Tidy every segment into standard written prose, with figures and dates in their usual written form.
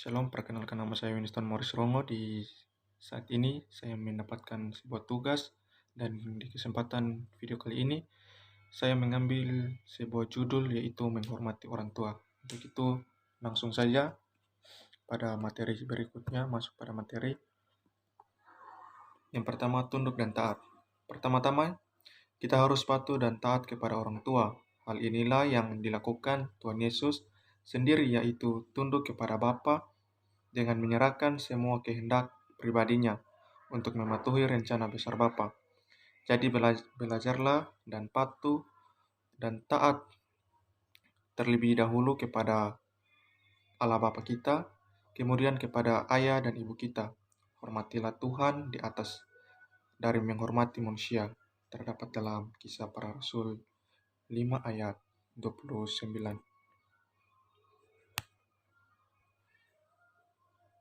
Shalom, perkenalkan nama saya Winston Morris Rongo. Di saat ini saya mendapatkan sebuah tugas dan di kesempatan video kali ini saya mengambil sebuah judul yaitu menghormati orang tua. Untuk itu langsung saja pada materi berikutnya, masuk pada materi. Yang pertama, tunduk dan taat. Pertama-tama, kita harus patuh dan taat kepada orang tua. Hal inilah yang dilakukan Tuhan Yesus sendiri, yaitu tunduk kepada Bapa dengan menyerahkan semua kehendak pribadinya untuk mematuhi rencana besar Bapa. Jadi belajarlah dan patuh dan taat terlebih dahulu kepada Allah Bapa kita, kemudian kepada ayah dan ibu kita. Hormatilah Tuhan di atas dari menghormati manusia. Terdapat dalam Kisah Para Rasul 5 ayat 29.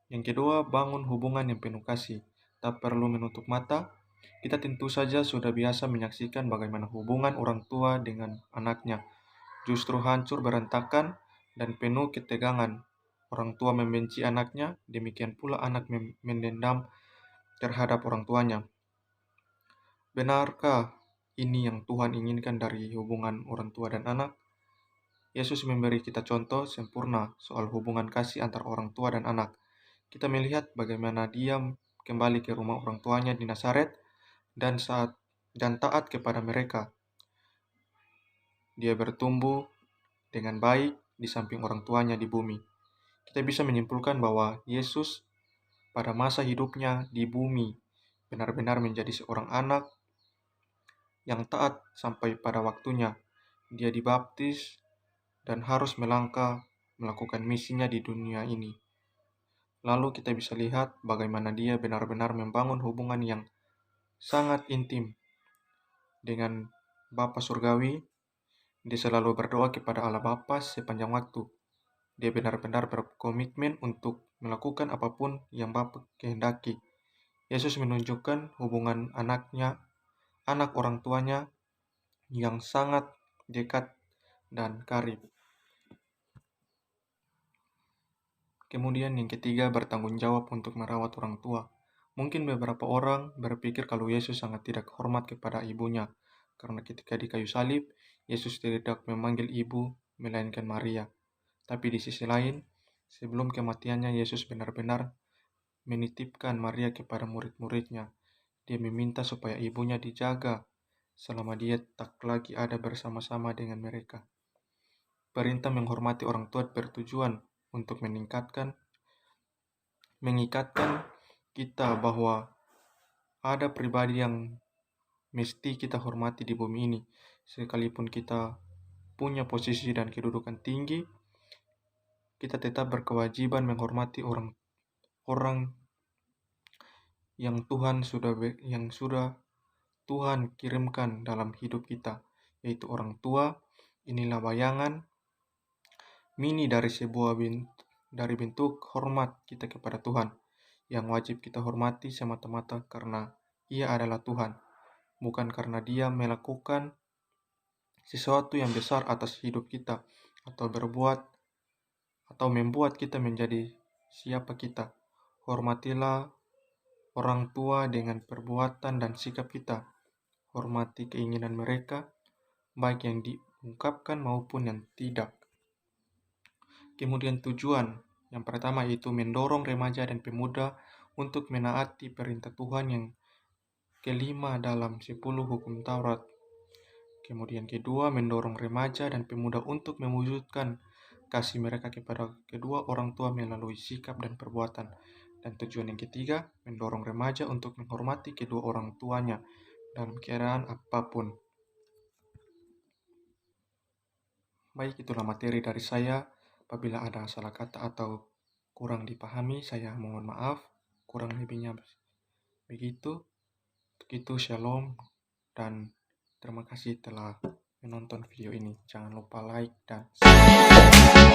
Yang kedua, bangun hubungan yang penuh kasih. Tak perlu menutup mata. Kita tentu saja sudah biasa menyaksikan bagaimana hubungan orang tua dengan anaknya justru hancur berantakan dan penuh ketegangan. Orang tua membenci anaknya, demikian pula anak mendendam terhadap orang tuanya. Benarkah ini yang Tuhan inginkan dari hubungan orang tua dan anak? Yesus memberi kita contoh sempurna soal hubungan kasih antara orang tua dan anak. Kita melihat bagaimana dia kembali ke rumah orang tuanya di Nazaret dan taat kepada mereka. Dia bertumbuh dengan baik di samping orang tuanya di bumi. Kita bisa menyimpulkan bahwa Yesus pada masa hidupnya di bumi benar-benar menjadi seorang anak yang taat sampai pada waktunya. Dia dibaptis dan harus melangkah melakukan misinya di dunia ini. Lalu kita bisa lihat bagaimana dia benar-benar membangun hubungan yang sangat intim dengan Bapa Surgawi. Dia selalu berdoa kepada Allah Bapa sepanjang waktu. Dia benar-benar berkomitmen untuk melakukan apapun yang Bapa kehendaki. Yesus menunjukkan hubungan anak orang tuanya yang sangat dekat dan karib. Kemudian yang ketiga, bertanggung jawab untuk merawat orang tua. Mungkin beberapa orang berpikir kalau Yesus sangat tidak hormat kepada ibunya, karena ketika di kayu salib, Yesus tidak memanggil ibu, melainkan Maria. Tapi di sisi lain, sebelum kematiannya, Yesus benar-benar menitipkan Maria kepada murid-muridnya. Dia meminta supaya ibunya dijaga selama dia tak lagi ada bersama-sama dengan mereka. Perintah menghormati orang tua bertujuan untuk mengikatkan kita bahwa ada pribadi yang mesti kita hormati di bumi ini. Sekalipun kita punya posisi dan kedudukan tinggi, kita tetap berkewajiban menghormati orang yang sudah Tuhan kirimkan dalam hidup kita, yaitu orang tua. Inilah bayangan mini dari dari bentuk hormat kita kepada Tuhan, yang wajib kita hormati semata-mata karena Ia adalah Tuhan, bukan karena Dia melakukan sesuatu yang besar atas hidup kita atau membuat kita menjadi siapa kita. Hormatilah orang tua dengan perbuatan dan sikap kita. Hormati keinginan mereka, baik yang diungkapkan maupun yang tidak. Kemudian tujuan yang pertama yaitu mendorong remaja dan pemuda untuk menaati perintah Tuhan yang kelima dalam 10 hukum Taurat. Kemudian kedua, mendorong remaja dan pemuda untuk mewujudkan kasih mereka kepada kedua orang tua melalui sikap dan perbuatan. Dan tujuan yang ketiga, mendorong remaja untuk menghormati kedua orang tuanya dalam keadaan apapun. Baik, itulah materi dari saya. Apabila ada salah kata atau kurang dipahami, saya mohon maaf. Kurang lebihnya begitu. Untuk itu, shalom dan terima kasih telah menonton video ini. Jangan lupa like dan subscribe.